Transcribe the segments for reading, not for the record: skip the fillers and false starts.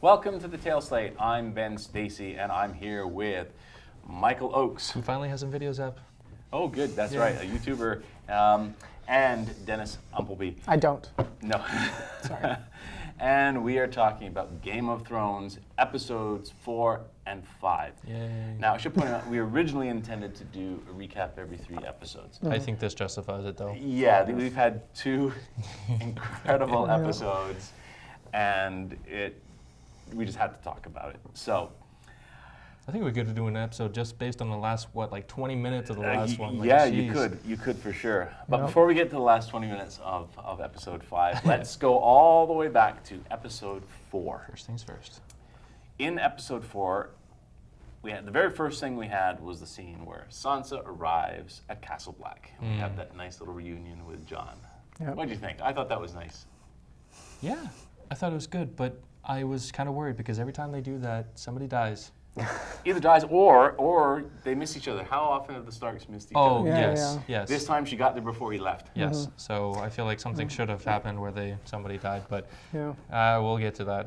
Welcome to the Tail Slate. I'm Ben Stacey, and I'm here with Michael Oakes. Who finally has some videos up. Oh, good. That's right. A YouTuber. And Denis Umpleby. I don't. No. Sorry. And we are talking about Game of Thrones episodes 4 and 5. Yay. Now, I should point out, we originally intended to do a recap every 3 episodes. I think this justifies it, though. Yeah, we've had 2 incredible episodes, and we just had to talk about it. So, I think we could do an episode just based on the last, 20 minutes of the last one. Like, yeah, geez. you could for sure. But before we get to the last 20 minutes of episode 5, let's go all the way back to episode 4. First things first. In episode 4, the very first thing we had was the scene where Sansa arrives at Castle Black. And we have that nice little reunion with Jon. Yep. What did you think? I thought that was nice. Yeah, I thought it was good, but I was kind of worried because every time they do that, somebody dies. Either dies or they miss each other. How often have the Starks missed each Oh, other? yes, yes. This time she got there before he left. Yes, so I feel like something should have happened where somebody died, but we'll get to that.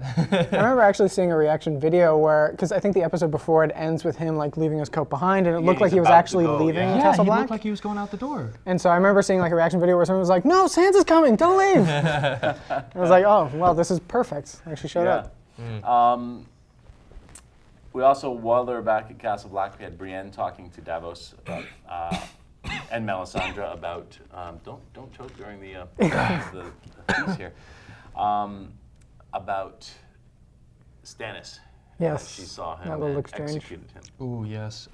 I remember actually seeing a reaction video where, because I think the episode before it ends with him like leaving his coat behind, and it looked like he was actually leaving Castle Black. He looked like he was going out the door. And so I remember seeing like a reaction video where someone was like, "No, Sansa's coming! Don't leave!" I was like, "Oh, well, this is perfect." Like she showed up. We also, while they were back at Castle Black, we had Brienne talking to Davos about, and Melisandre about don't choke during the piece here, about Stannis. Yes. She saw him That little and exchange. executed him. Ooh, yes.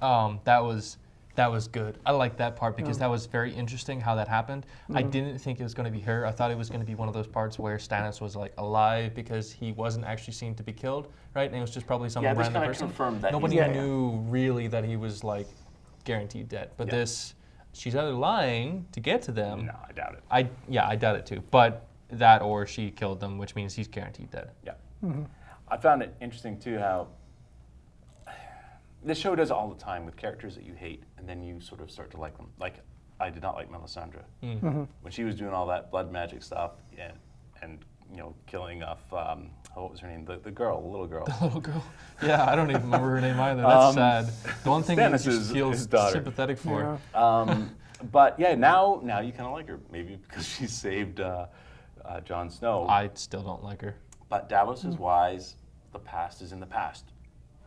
That was good. I liked that part because that was very interesting how that happened. I didn't think it was going to be her. I thought it was going to be one of those parts where Stannis was like alive because he wasn't actually seen to be killed, right? And it was just probably some random person. Confirmed that Nobody knew really that he was like guaranteed dead. But she's either lying to get to them. No, I doubt it. I doubt it too. But that or she killed them, which means he's guaranteed dead. Yeah. I found it interesting too how this show does all the time with characters that you hate, and then you sort of start to like them. Like, I did not like Melisandre. When she was doing all that blood magic stuff and killing off, what was her name? The girl, the little girl. The little girl. Yeah, I don't even remember her name either. That's sad. The one thing Stannis you just feel sympathetic for. Yeah. But yeah, now you kind of like her, maybe because she saved Jon Snow. I still don't like her. But Davos is wise. The past is in the past.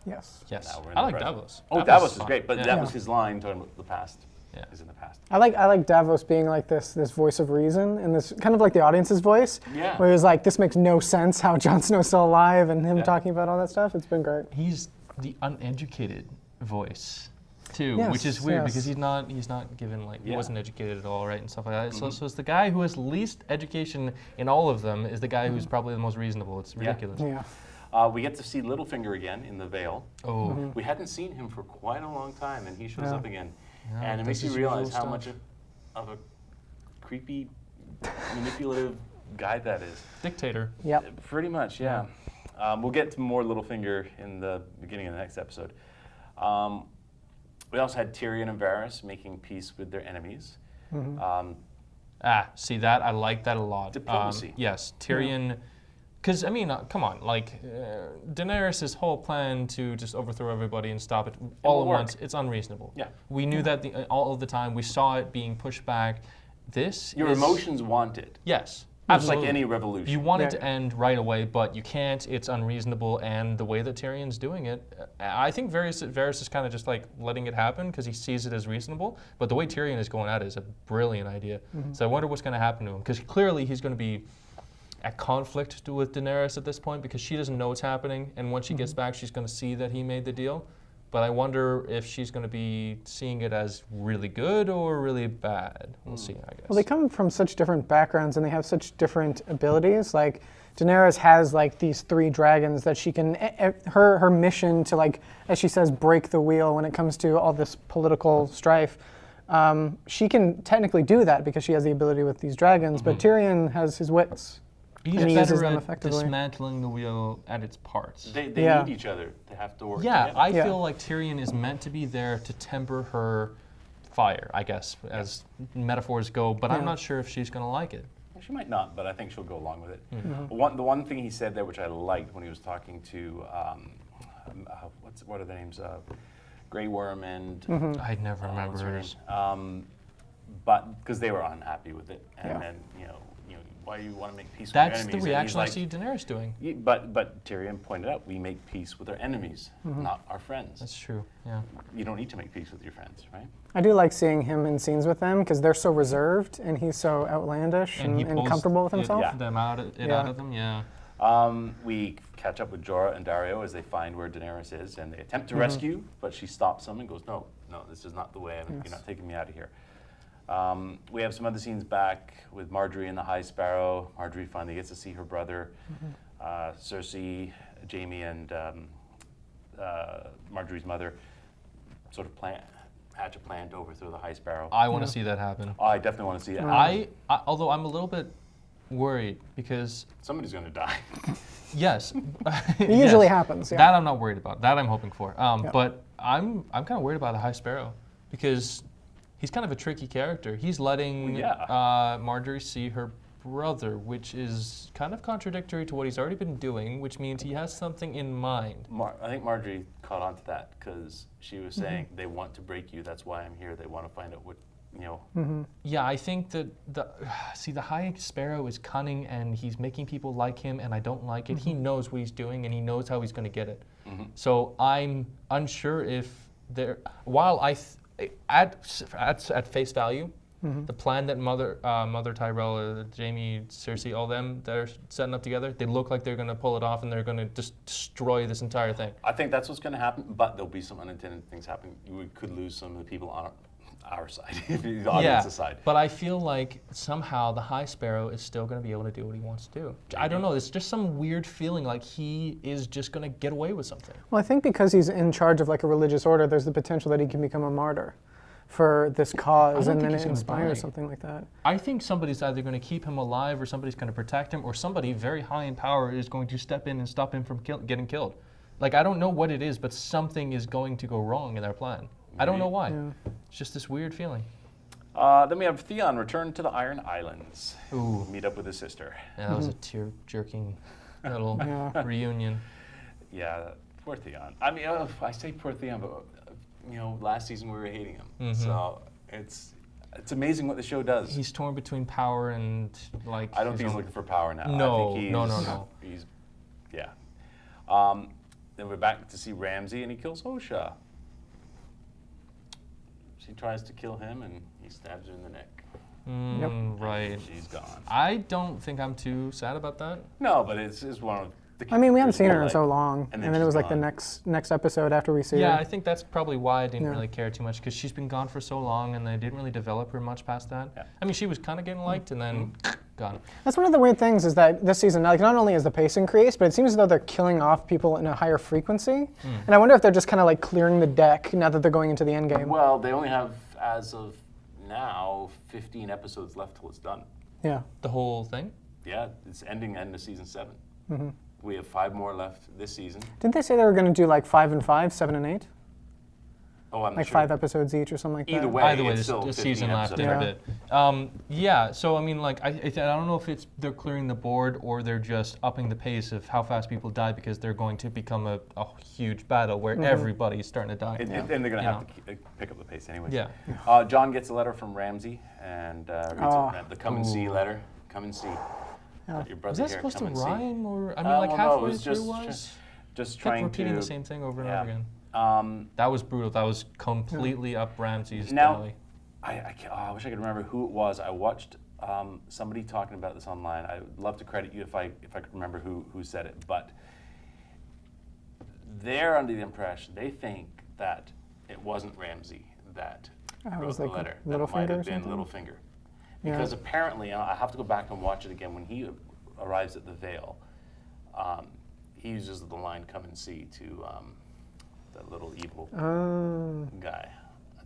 Yes. Yes, Now we're in I the like present. Davos. Oh, Davos is great, but that was his line talking about the past is in the past. I like Davos being like this voice of reason, and this kind of like the audience's voice. Yeah. Where he was like, "This makes no sense how Jon Snow's still alive," and him talking about all that stuff. It's been great. He's the uneducated voice, too, Yes, which is weird yes. because he's not given he wasn't educated at all, right, and stuff like that. So it's the guy who has least education in all of them is the guy who's probably the most reasonable. It's ridiculous. Yeah. We get to see Littlefinger again in the Vale. Oh. We hadn't seen him for quite a long time, and he shows up again. Yeah, And it makes does you his realize usual how much of a creepy, manipulative guy that is. Dictator. Yep. Pretty much, yeah. We'll get to more Littlefinger in the beginning of the next episode. We also had Tyrion and Varys making peace with their enemies. See that? I like that a lot. Diplomacy. Yes, Tyrion. Because, I mean, come on, Daenerys' whole plan to just overthrow everybody and stop it all at once, it's unreasonable. Yeah. We knew that all of the time. We saw it being pushed back. Your emotions want it. Yes, Just absolutely. like any revolution. You want it to end right away, but you can't. It's unreasonable, and the way that Tyrion's doing it, I think Varys is kind of just like letting it happen because he sees it as reasonable. But the way Tyrion is going at it is a brilliant idea. So I wonder what's going to happen to him because clearly he's going to be at conflict with Daenerys at this point because she doesn't know what's happening, and once she gets back, she's going to see that he made the deal. But I wonder if she's going to be seeing it as really good or really bad. We'll see, I guess. Well, they come from such different backgrounds and they have such different abilities. Like Daenerys has like these 3 dragons that she can. Her mission to, like, as she says, break the wheel when it comes to all this political strife. She can technically do that because she has the ability with these dragons. But Tyrion has his wits. He's and he better uses them at effectively. dismantling the wheel at its parts. They need each other to have to work together. I feel like Tyrion is meant to be there to temper her fire, I guess, as metaphors go, but I'm not sure if she's going to like it. She might not, but I think she'll go along with it. The one thing he said there, which I liked when he was talking to, what are the names? Grey Worm and I'd never remember what's her hers. name? But because they were unhappy with it, and Yeah. then why do you want to make peace with That's your the enemies? reaction I see Daenerys doing. But Tyrion pointed out, we make peace with our enemies, not our friends. That's true. Yeah. You don't need to make peace with your friends, right? I do like seeing him in scenes with them because they're so reserved and he's so outlandish And he and pulls comfortable with it- himself. Yeah. them out of them. Yeah. We catch up with Jorah and Dario as they find where Daenerys is, and they attempt to rescue, but she stops them and goes, no, this is not the way. You're not taking me out of here. We have some other scenes back with Marjorie and the High Sparrow. Marjorie finally gets to see her brother. Cersei, Jaime, and Marjorie's mother sort of hatch a plan to overthrow the High Sparrow. I want to see that happen. I definitely want to see it. Although I'm a little bit worried because Somebody's going to die. yes, It usually happens. Yeah. That I'm not worried about. That I'm hoping for. But I'm kind of worried about the High Sparrow because he's kind of a tricky character. He's letting Marjorie see her brother, which is kind of contradictory to what he's already been doing, which means he has something in mind. I think Marjorie caught on to that because she was saying, they want to break you, that's why I'm here. They want to find out what, Yeah, I think that the High Sparrow is cunning and he's making people like him, and I don't like it. He knows what he's doing and he knows how he's going to get it. So I'm unsure if there. While at face value, the plan that Mother Tyrell, Jaime, Cersei, all them, they're setting up together, they look like they're going to pull it off and they're going to just destroy this entire thing. I think that's what's going to happen, but there'll be some unintended things happen. We could lose some of the people on our side, the audience's side. But I feel like somehow the High Sparrow is still going to be able to do what he wants to do. I don't know. It's just some weird feeling like he is just going to get away with something. Well, I think because he's in charge of like a religious order, there's the potential that he can become a martyr for this cause, and then it inspires something like that. I think somebody's either going to keep him alive, or somebody's going to protect him, or somebody very high in power is going to step in and stop him from getting killed. Like, I don't know what it is, but something is going to go wrong in their plan. I don't know why. Yeah. It's just this weird feeling. Then we have Theon return to the Iron Islands. Ooh. Meet up with his sister. Yeah, that was a tear-jerking little reunion. Yeah, poor Theon. I mean, I say poor Theon, but last season we were hating him. So it's amazing what the show does. He's torn between power and like. I don't think he's looking for power now. No, I think no. He's, yeah. Then we're back to see Ramsay, and he kills Osha. She tries to kill him, and he stabs her in the neck. Right. She's gone. I don't think I'm too sad about that. No, but it's one of the. I mean, we haven't seen her in so long, and then it was like the next episode after we see her. Yeah, I think that's probably why I didn't really care too much, because she's been gone for so long, and they didn't really develop her much past that. Yeah. I mean, she was kind of getting liked, and then gone. That's one of the weird things is that this season, like, not only is the pace increased, but it seems as though they're killing off people in a higher frequency. And I wonder if they're just kind of like clearing the deck now that they're going into the end game. Well, they only have, as of now, 15 episodes left till it's done. Yeah. The whole thing? Yeah, it's ending end of season 7. We have 5 more left this season. Didn't they say they were going to do like 5 and 5, 7 and 8? Oh, I'm not like sure. 5 episodes each or something like that. Either way, it's still the 15 season left in a bit. Yeah, so I mean, like, I don't know if they're clearing the board or they're just upping the pace of how fast people die, because they're going to become a huge battle where everybody's starting to die. And they're going to have to pick up the pace anyway. Yeah. John gets a letter from Ramsay and reads the come and see letter. Come and see. Your brother Was that here, supposed to come and see. rhyme, or I mean, like halfway it was through just trying repeating to the same thing over and over again. That was brutal. That was completely up Ramsay's alley. I wish I could remember who it was. I watched somebody talking about this online. I would love to credit you if I could remember who said it, but they're under the impression, they think that it wasn't Ramsay that wrote the letter. That might have been Littlefinger. Because apparently, I have to go back and watch it again, when he arrives at the Vale, he uses the line "come and see" to that little evil guy.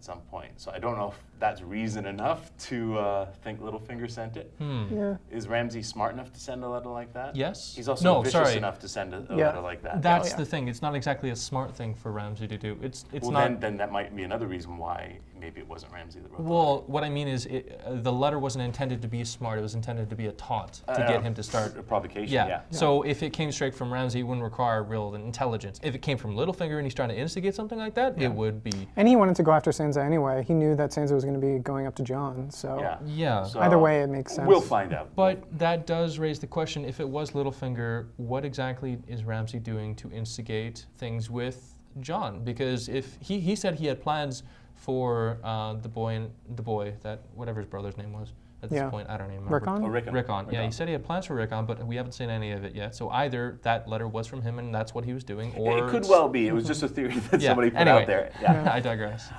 at some point. So I don't know if that's reason enough to think Littlefinger sent it. Yeah. Is Ramsay smart enough to send a letter like that? Yes. He's also No, vicious sorry. enough to send a Yeah. letter like that. That's yeah. the thing. It's not exactly a smart thing for Ramsay to do. It's well, not. then that might be another reason why maybe it wasn't Ramsay that wrote the letter. Well, what I mean is, the letter wasn't intended to be smart. It was intended to be a taunt to get him to start. A provocation, Yeah. yeah. So if it came straight from Ramsay, it wouldn't require real intelligence. If it came from Littlefinger and he's trying to instigate something like that, it would be. And he wanted to go after Sansa anyway. He knew that Sansa was going to be going up to Jon. So Yeah. Yeah. So either way, it makes sense. we'll find out. But that does raise the question, if it was Littlefinger, what exactly is Ramsay doing to instigate things with Jon? Because if he said he had plans for the boy, that whatever his brother's name was at this Yeah. point, I don't even remember. Rickon? Oh, Rickon. Rickon. Yeah, he Rickon. said he had plans for Rickon, but we haven't seen any of it yet. So either that letter was from him and that's what he was doing, or It could well be. It was just a theory that Yeah, somebody put anyway. out there. Yeah. I digress.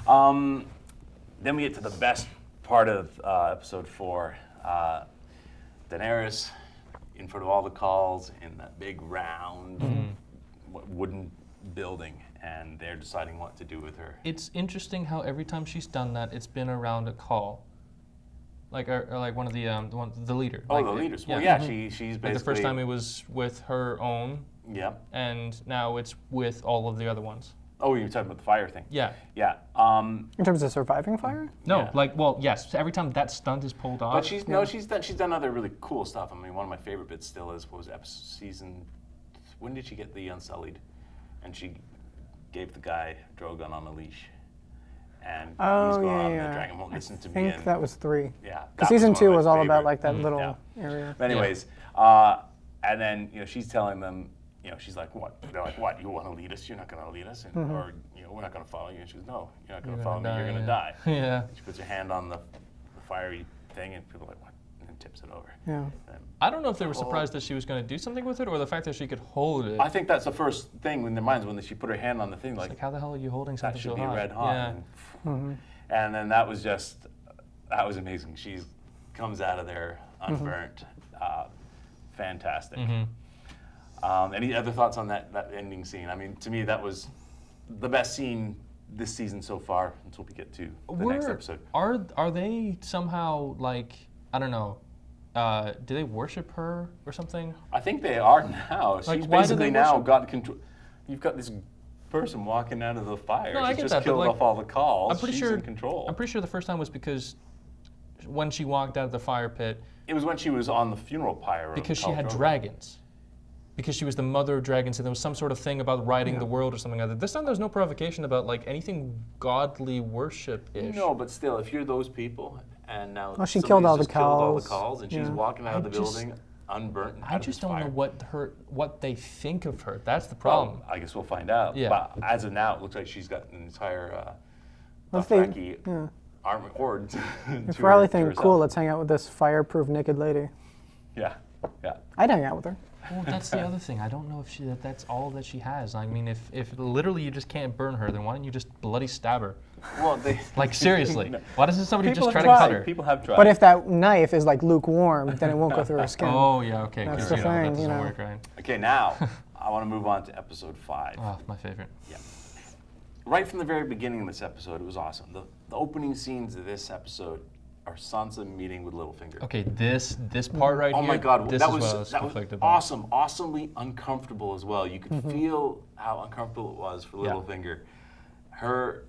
Then we get to the best part of episode 4. Daenerys, in front of all the calls, in that big round wooden building, and they're deciding what to do with her. It's interesting how every time she's done that, it's been around a call, like or like one of the leader. Oh, like, the leaders. Yeah. Well, yeah, she's basically. Like the first time it was with her own, Yeah. and now it's with all of the other ones. Oh, you were talking about the fire thing. Yeah. Yeah. In terms of surviving fire? No, Yeah. like, well, yes. Every time that stunt is pulled off. But she's done other really cool stuff. I mean, one of my favorite bits still is what was it, season. When did she get the Unsullied? And she gave the guy Drogon on a leash, and he's going on. The dragon won't listen to I me. think And that was 3. yeah, Because that season one 2 of my was all about favorite. like that little Yeah. area. But anyways, and then she's telling them, she's like, what? They're like, what? You want to lead us? You're not going to lead us, and, or we're not going to follow you. And she goes, no, you're not going to follow me. You're going to die. Yeah. She puts her hand on the fiery thing, and people are like, what? And then tips it over. Yeah. And I don't know if they were surprised that she was going to do something with it, or the fact that she could hold it. I think that's the first thing in their minds when she put her hand on the thing, Like, how the hell are you holding that something should so be hot? red hot. Yeah. And then that was amazing. She comes out of there unburnt. Fantastic. Any other thoughts on that ending scene? I mean, to me, that was the best scene this season so far until we get to the next episode. Are they somehow like, I don't know, do they worship her or something? I think they are now. Like, She's why do basically they now worship- got control. You've got this person walking out of the fire. No, I She's get just that, but, killed like, off all the calls. I'm pretty She's sure in control. I'm pretty sure the first time was because when she walked out of the fire pit, It was when she was on the funeral pyre. of because she Khal had Drogo. dragons. Because she was the mother of dragons, and there was some sort of thing about riding the world or something like that. This time, there was no provocation about like anything godly worship-ish. No, but still, if you're those people, and now Well, she killed all somebody's the just killed all the Khals. calls, and she's Yeah. walking out of the just- building unburnt. I just don't know what they think of her. That's the problem. Well, I guess we'll find out. Yeah. But as of now, it looks like she's got an entire If they- Dothraki army horde. If we're all thinking, cool, let's hang out with this fireproof naked lady. Yeah, yeah. I'd hang out with her. Well, that's the other thing. I don't know if that's all that she has. I mean, if literally you just can't burn her, then why don't you just bloody stab her? Well, they Like seriously, why doesn't somebody people just try have to cut tried. her? People have tried. But if that knife is like lukewarm, then it won't go through her skin. Oh yeah, okay. That's good. the That thing, doesn't you know. work, right? Okay, now I want to move on to episode 5. Oh, my favorite. Yeah. Right from the very beginning of this episode, it was awesome. The opening scenes of this episode are Sansa meeting with Littlefinger. Okay, this part right Oh here. my God, this that is was what I was conflicted about. awesome, awesomely uncomfortable as well. You could feel how uncomfortable it was for Yeah. Littlefinger. Her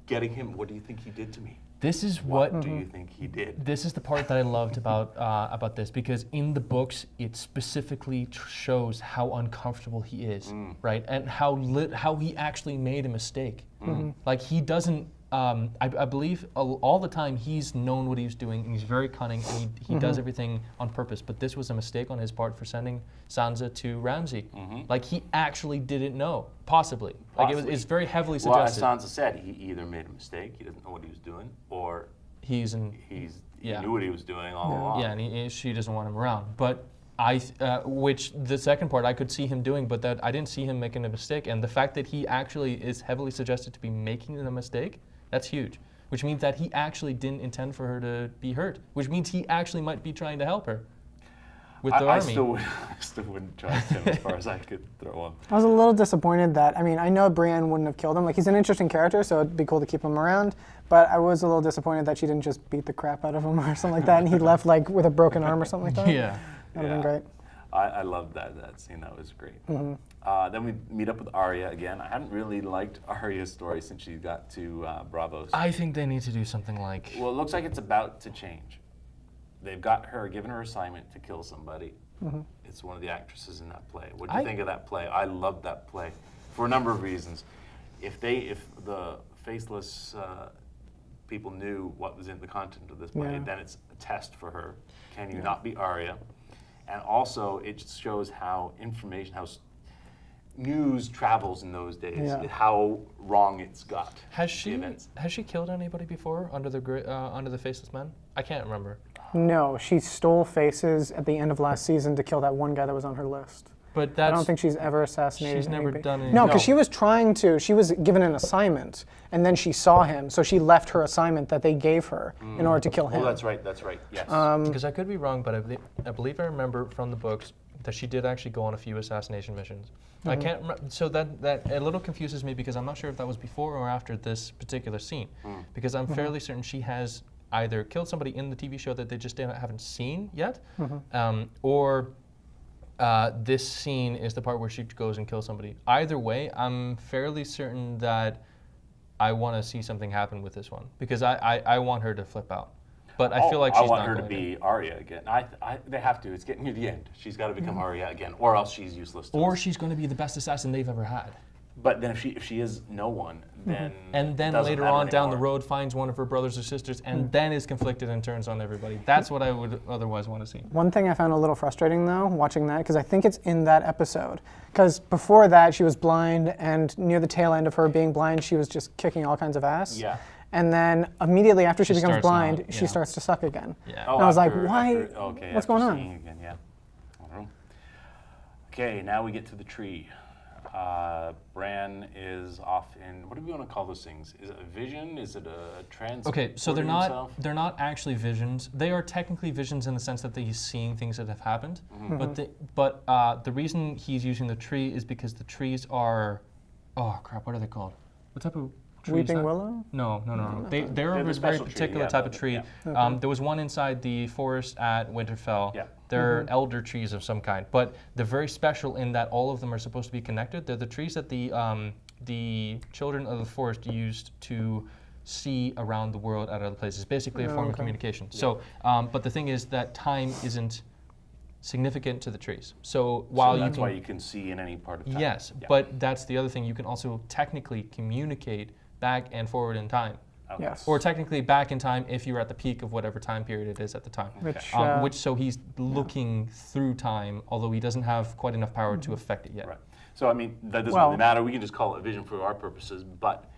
getting him. What do you think he did to me? This is What do you think he did? This is the part that I loved about this, because in the books it specifically shows how uncomfortable he is, right, and how he actually made a mistake. Like he doesn't. I believe all the time he's known what he was doing, and he's very cunning, and he does everything on purpose. But this was a mistake on his part for sending Sansa to Ramsay. Like he actually didn't know, possibly. Like it's very heavily Well, as suggested. Sansa said, he either made a mistake, he doesn't know what he was doing, or he Yeah. knew what he was doing all along. Yeah, and she doesn't want him around. But which the second part I could see him doing, but that I didn't see him making a mistake. And the fact that he actually is heavily suggested to be making a mistake, that's huge. Which means that he actually didn't intend for her to be hurt. Which means he actually might be trying to help her. with the army. I still wouldn't trust him as far as I could throw him. I was a little disappointed that, I mean, I know Brienne wouldn't have killed him. Like, he's an interesting character, so it'd be cool to keep him around. But I was a little disappointed that she didn't just beat the crap out of him or something like that, and he left, like, with a broken arm or something like that. Yeah. That would have been great. I loved that scene. That was great. Then we meet up with Arya again. I hadn't really liked Arya's story since she got to Braavos. I think they need to do something like... Well, it looks like it's about to change. They've got her, given her assignment to kill somebody. It's one of the actresses in that play. What do you think of that play? I loved that play for a number of reasons. If the faceless people knew what was in the content of this play, then it's a test for her. Can you not be Arya? And also, it shows how news travels in those days, how wrong it's got. Has she killed anybody before under the Faceless Men? I can't remember. No, she stole faces at the end of last season to kill that one guy that was on her list. But I don't think she's ever assassinated She's never anybody. done any... No, because she was trying to. She was given an assignment, and then she saw him, so she left her assignment that they gave her in order to kill him. Oh, that's right. Yes. Because I could be wrong, but I believe I remember from the books that she did actually go on a few assassination missions. I can't remember. So that a little confuses me because I'm not sure if that was before or after this particular scene. Because I'm fairly certain she has either killed somebody in the TV show that they just haven't seen yet, or this scene is the part where she goes and kills somebody. Either way, I'm fairly certain that I want to see something happen with this one because I want her to flip out. But I feel like she's not I want her to be Arya again. They have to. It's getting near the end. She's got to become Arya again, or else she's useless. Or she's going to be the best assassin they've ever had. But then if she is no one, then and then later on down the road finds one of her brothers or sisters, and then is conflicted and turns on everybody. That's what I would otherwise want to see. One thing I found a little frustrating though, watching that, because I think it's in that episode. Because before that, she was blind, and near the tail end of her being blind, she was just kicking all kinds of ass. Yeah. And then immediately after she becomes starts blind, not, she starts to suck again. Yeah. Oh, and I was like, after- why? okay, What's after going on? seeing again, yeah. I don't know. Okay, now we get to the tree. Bran is off in, what do we want to call those things? Is it a vision? Is it a trans? Okay, so they're not actually visions. They are technically visions in the sense that he's seeing things that have happened. But the reason he's using the tree is because the trees are, oh crap, what are they called? What type of tree is Weeping that? willow? No. They're They're a the very special tree, particular yeah, type of tree. yeah. There was one inside the forest at Winterfell. Yeah. They're elder trees of some kind, but they're very special in that all of them are supposed to be connected. They're the trees that the children of the forest used to see around the world at other places. Basically, a form of communication. Yeah. So, but the thing is that time isn't significant to the trees. So while that's why you can see in any part of time. Yes, Yeah. but that's the other thing. You can also technically communicate back and forward in time. Okay. Yes. Or technically back in time if you're at the peak of whatever time period it is at the time. Which, So he's looking through time, although he doesn't have quite enough power to affect it yet. Right. So I mean, that doesn't really matter. We can just call it a vision for our purposes. But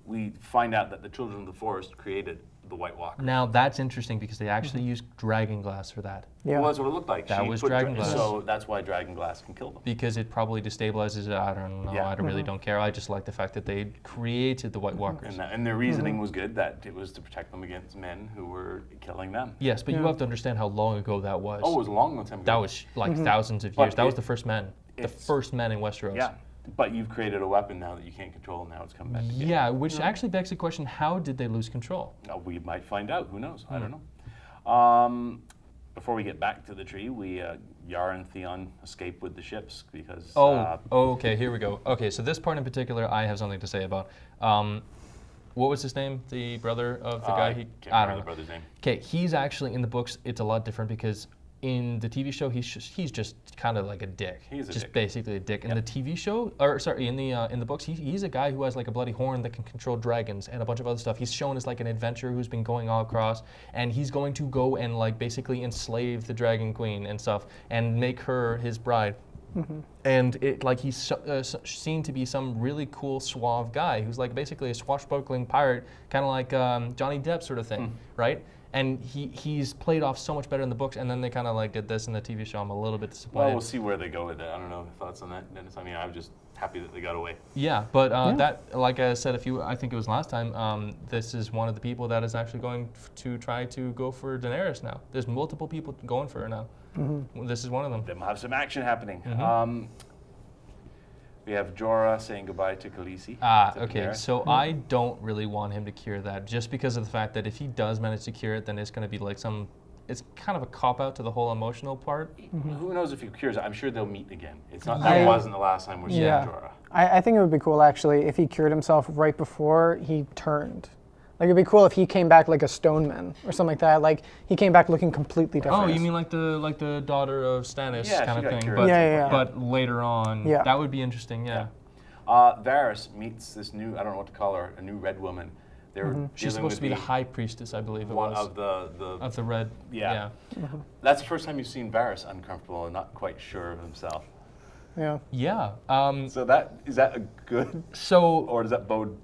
we find out that the children of the forest created the White Walker. Now that's interesting because they actually used dragon glass for that. Yeah. Well, that's what it looked like. That was dragon glass. So that's why dragon glass can kill them. Because it probably destabilizes it. I don't know. Yeah. I really don't care. I just like the fact that they created the White Walkers. And their reasoning was good, that it was to protect them against men who were killing them. Yes, but you have to understand how long ago that was. Oh, it was a long time ago. That was like thousands of But years. That was the first men. The first men in Westeros. Yeah. But you've created a weapon now that you can't control, and now it's coming back to get you. Yeah, which actually begs the question, how did they lose control? We might find out. Who knows? I don't know. Before we get back to the tree, Yara and Theon escape with the ships because... okay, here we go. Okay, so this part in particular, I have something to say about. What was his name? The brother of the guy? I can't I remember don't the know. brother's name. Okay, he's actually in the books. It's a lot different because in the TV show, he's just kind of like a dick. He's a just dick. basically a dick. In the TV show, or sorry, in the books, he's a guy who has like a bloody horn that can control dragons and a bunch of other stuff. He's shown as like an adventurer who's been going all across, and he's going to go and like basically enslave the Dragon Queen and stuff and make her his bride. And it like he's seen to be some really cool, suave guy who's like basically a swashbuckling pirate, kind of like Johnny Depp sort of thing, right? And he's played off so much better in the books, and then they kind of like did this in the TV show. I'm a little bit disappointed. Well, we'll see where they go with it. I don't know thoughts on that, Dennis. I mean, I'm just happy that they got away. Yeah, but that, like I said I think it was last time, this is one of the people that is actually going to try to go for Daenerys now. There's multiple people going for her now. Well, this is one of them. Then we'll have some action happening. We have Jorah saying goodbye to Khaleesi. Okay. So I don't really want him to cure that, just because of the fact that if he does manage to cure it, then it's going to be like it's kind of a cop-out to the whole emotional part. Who knows if he cures it? I'm sure they'll meet again. It's not that wasn't the last time we're seeing Jorah. I think it would be cool, actually, if he cured himself right before he turned. Like, it'd be cool if he came back like a stoneman or something like that. Like, he came back looking completely different. Oh, you mean like the daughter of Stannis kind of thing? cured. But, but later on, Yeah. that would be interesting, yeah. Varys meets this new, I don't know what to call her, a new red woman. They're She's supposed to be the high priestess, I believe it one was. of the red, yeah. That's the first time you've seen Varys uncomfortable and not quite sure of himself. Yeah. Yeah. So is that a good, or does that bode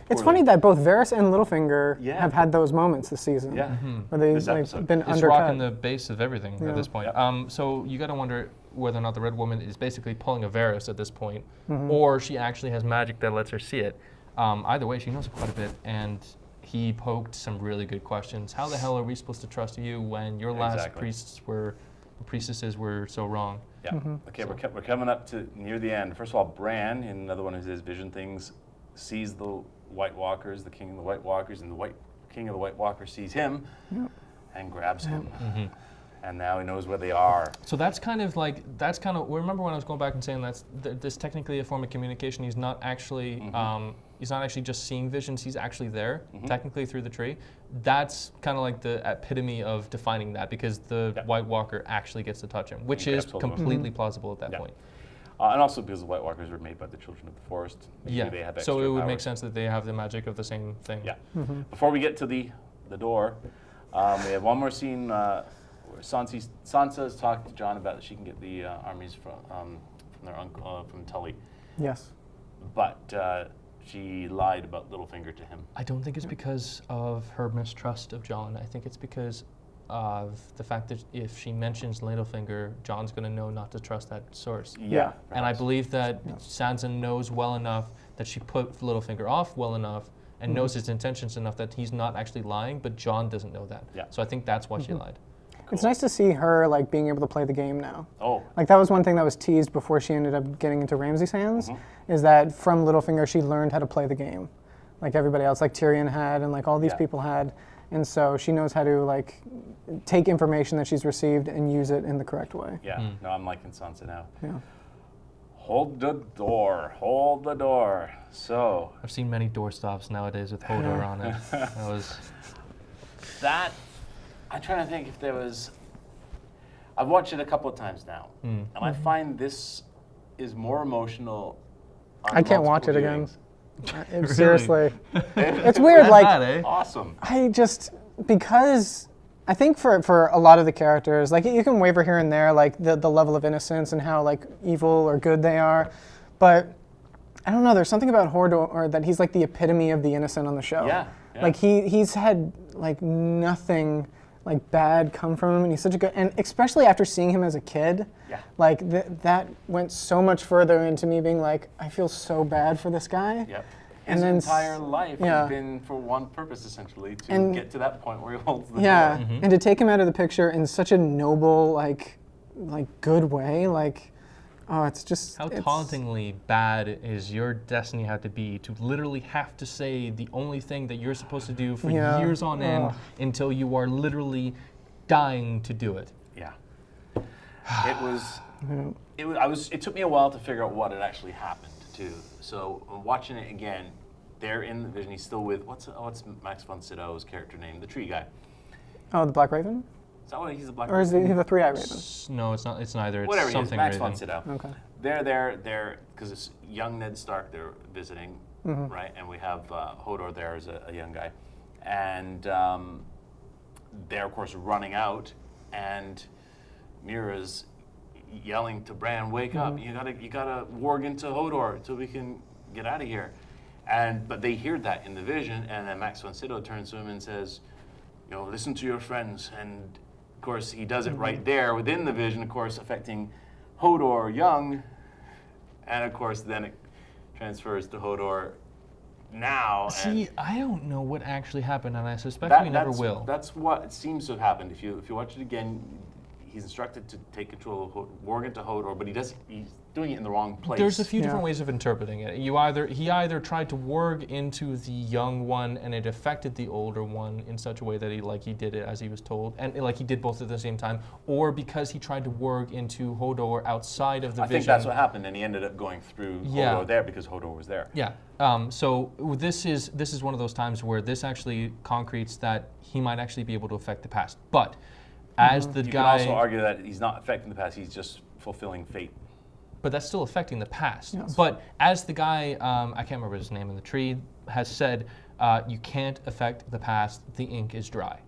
It's funny that both Varys and Littlefinger Yeah. have had those moments this season. Yeah. Where they've This episode. been It's undercut. rocking the base of everything at this point. So you got to wonder whether or not the Red Woman is basically pulling a Varys at this point, or she actually has magic that lets her see it. Either way, she knows quite a bit, and he poked some really good questions. How the hell are we supposed to trust you when your last priestesses were so wrong? Yeah. Okay, we're coming up to near the end. First of all, Bran, in another one of his vision things, sees the White Walkers, the King of the White Walkers, and the King of the White Walkers sees him and grabs him. And now he knows where they are. So that's kind of, remember when I was going back and saying that's technically a form of communication. He's not actually, just seeing visions, he's actually there, technically through the tree. That's kind of like the epitome of defining that, because the White Walker actually gets to touch him, which is completely plausible at that point. And also because the White Walkers were made by the Children of the Forest. Maybe they have extra so it would powers. make sense that they have the magic of the same thing. Yeah. Before we get to the door, we have one more scene where Sansa is talking to Jon about that she can get the armies from their uncle, from Tully. Yes. But she lied about Littlefinger to him. I don't think it's because of her mistrust of Jon. I think it's because of the fact that if she mentions Littlefinger, Jon's going to know not to trust that source. Yeah. And I believe that Sansa knows well enough that she put Littlefinger off well enough and knows his intentions enough that he's not actually lying, but Jon doesn't know that. Yeah. So I think that's why she lied. Cool. It's nice to see her like being able to play the game now. Oh. Like that was one thing that was teased before she ended up getting into Ramsay's hands, is that from Littlefinger she learned how to play the game, like everybody else, like Tyrion had, and like all these people had, and so she knows how to like take information that she's received and use it in the correct way. Yeah. No, I'm liking Sansa now. Yeah. Hold the door. Hold the door. So. I've seen many doorstops nowadays with Hodor on it. That. I'm trying to think if there was. I've watched it a couple of times now, and I find this is more emotional. I can't watch it again. Really? Seriously, it's weird. Like, awesome. Because I think for a lot of the characters, like you can waver here and there, like the level of innocence and how like evil or good they are, but I don't know. There's something about Hodor, or that he's like the epitome of the innocent on the show. Yeah. Like he's had like nothing like bad come from him, and he's such a good, and especially after seeing him as a kid, like that went so much further into me being like, I feel so bad for this guy. Yep. And His then entire life has been for one purpose, essentially, to get to that point where he holds the door. And to take him out of the picture in such a noble, like good way, like, oh, it's just how tauntingly bad is your destiny have to be to literally have to say the only thing that you're supposed to do for years on end until you are literally dying to do it. Yeah. It was. It took me a while to figure out what had actually happened too. So watching it again, they're in the vision. He's still with what's Max von Sydow's character name, the tree guy. Oh, the Black Raven? Is that what he's the Black Or is Raven? he the Three-Eyed Raven? No, it's not. It's neither. It's Whatever something he is, Max Raven. von Sydow. Okay. They're there because it's young Ned Stark they're visiting, right? And we have Hodor there as a young guy, and they're of course running out, and Mira's yelling to Bran, "Wake up! You gotta warg into Hodor so we can get out of here." But they hear that in the vision, and then Max von Sydow turns to him and says, listen to your friends. And of course he does it right there within the vision, of course affecting Hodor young, and of course then it transfers to Hodor now. See, I don't know what actually happened, and I suspect we never will. That's what it seems to have happened. If you watch it again, he's instructed to take control of Worgen to Hodor, but he's doing it in the wrong place. There's a few different ways of interpreting it. He either tried to warg into the young one and it affected the older one in such a way that he did it as he was told, and like he did both at the same time, or because he tried to warg into Hodor outside of the vision. I think that's what happened, and he ended up going through Hodor there because Hodor was there. Yeah. So this is one of those times where this actually concretes that he might actually be able to affect the past, but as the you guy. You can also argue that he's not affecting the past; he's just fulfilling fate. But that's still affecting the past. Yes. But as the guy, I can't remember his name in the tree, has said, you can't affect the past. The ink is dry.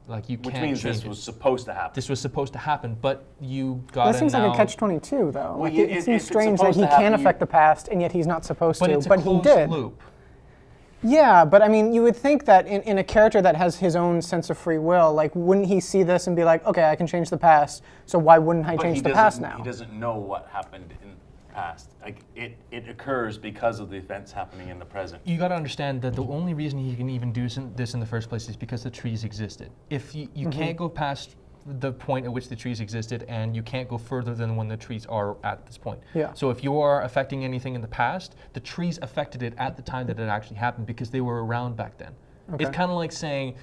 Like you Which can't means change this it. was supposed to happen. This was supposed to happen, but you got That seems like a catch-22, though. Well, Like, it- it if seems it's strange that supposed he to happen, can you- affect the past, and yet he's not supposed But to. it's a But he closed did. loop. Yeah, but I mean, you would think that in a character that has his own sense of free will, like, wouldn't he see this and be like, okay, I can change the past, so why wouldn't I But change he the past doesn't- now? He doesn't know what happened in the past. Like it occurs because of the events happening in the present. You got to understand that the only reason he can even do this in the first place is because the trees existed. If you can't go past the point at which the trees existed, and you can't go further than when the trees are at this point. Yeah. So if you are affecting anything in the past, the trees affected it at the time that it actually happened because they were around back then. Okay. It's kind of like saying,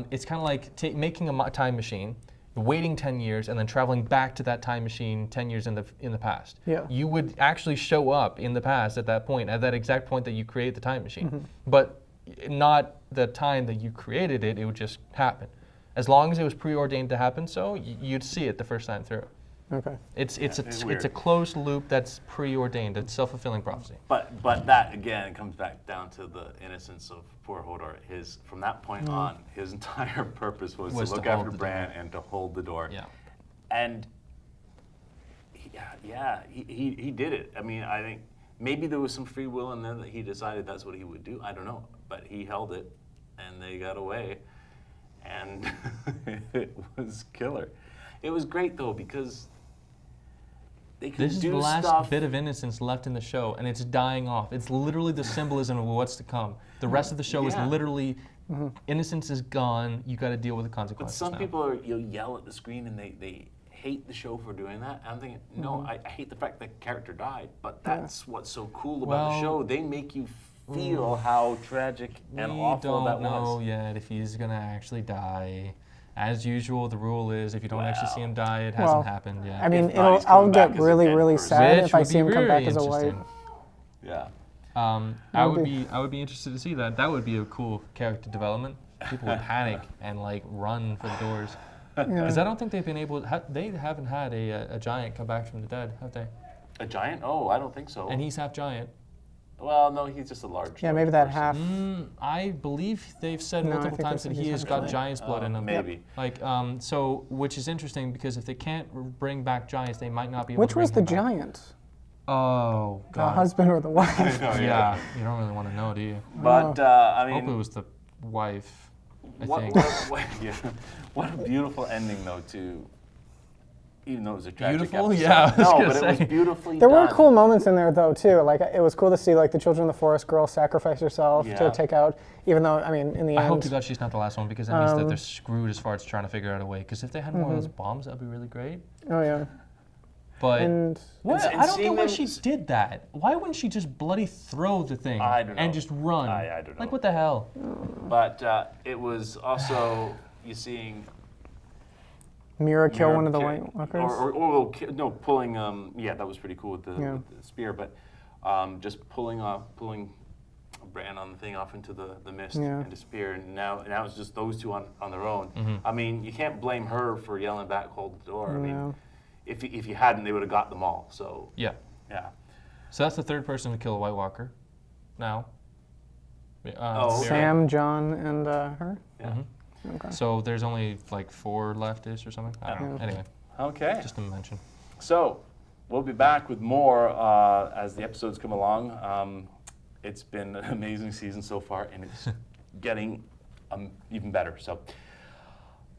it's kind of like making a time machine, waiting 10 years, and then traveling back to that time machine 10 years in the past. Yeah. You would actually show up in the past at that point, at that exact point that you create the time machine. But not the time that you created it, it would just happen. As long as it was preordained to happen so, you'd see it the first time through. Okay. It's it's weird. a closed loop that's preordained. It's self-fulfilling prophecy. But that again comes back down to the innocence of poor Hodor. From that point on, his entire purpose was to look to hold after the Bran and to hold the door. Yeah. And he did it. I mean, I think maybe there was some free will in there that he decided that's what he would do. I don't know, but he held it, and they got away, and it was killer. It was great though because they could This is do the last stuff. bit of innocence left in the show, and it's dying off. It's literally the symbolism of what's to come. The rest of the show is Yeah. literally innocence is gone. You got to deal with the But consequences. some now. people yell at the screen and they hate the show for doing that. I'm thinking, no, I hate the fact that character died, but that's what's so cool about the Well, show. They make you feel how tragic and we awful that don't know was. yet if he's gonna actually die. As usual, the rule is if you don't actually see him die, it Well, hasn't happened yet. I mean, If not, he's I'll coming back get as a really, dead really person. sad Which if I would see be him come back very as a white. interesting. Yeah. I That'd would be- be interested to see that. That would be a cool character development. People would panic and like run for the doors. Because I don't think they've been able. They haven't had a giant come back from the dead, have they? A giant? Oh, I don't think so. And he's half giant. Well, no, he's just a large. Yeah, maybe that person. half. I believe they've said No, I multiple think times they that said he he's has half got giant. giant's blood in him. Maybe. Like, so, which is interesting because if they can't bring back giants, they might not be able Which to bring was the him back. giant? Oh, The God. husband or the wife? Yeah, you don't really want to know, do you? But I I hope it mean, was the wife, I what, think. yeah, what a beautiful ending though to. Even though it was a tragic Beautiful? episode. Yeah, I was no, gonna but it say. was beautifully There done. were cool moments in there though too. Like it was cool to see like the Children of the Forest girl sacrifice herself Yeah. to take out. Even though I mean in the I end. hope to God she's not the last one because that means that they're screwed as far as trying to figure out a way. Because if they had more of those bombs, that would be really great. Oh yeah. But And what? and I don't seeing get why them she did that. Why wouldn't she just bloody throw the thing I don't know. and just run? I don't know. Like what the hell? But it was also you seeing Mira kill Mira one of the ki- White Walkers. or no, pulling. Yeah, that was pretty cool with the, Yeah. with the spear, but just pulling Bran on the thing off into the mist Yeah. and disappear. And now it's just those two on their own. Mm-hmm. I mean, you can't blame her for yelling back, "Hold the door." I No. mean, if you hadn't, they would have got them all. So Yeah. yeah. So that's the third person to kill a White Walker. Now. Oh, Mira. Sam, John, and her. Yeah. Okay. So there's only like 4 left-ish or something. I don't know. Anyway, Okay. just a mention. So, we'll be back with more as the episodes come along. It's been an amazing season so far, and it's getting even better. So,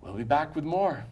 we'll be back with more.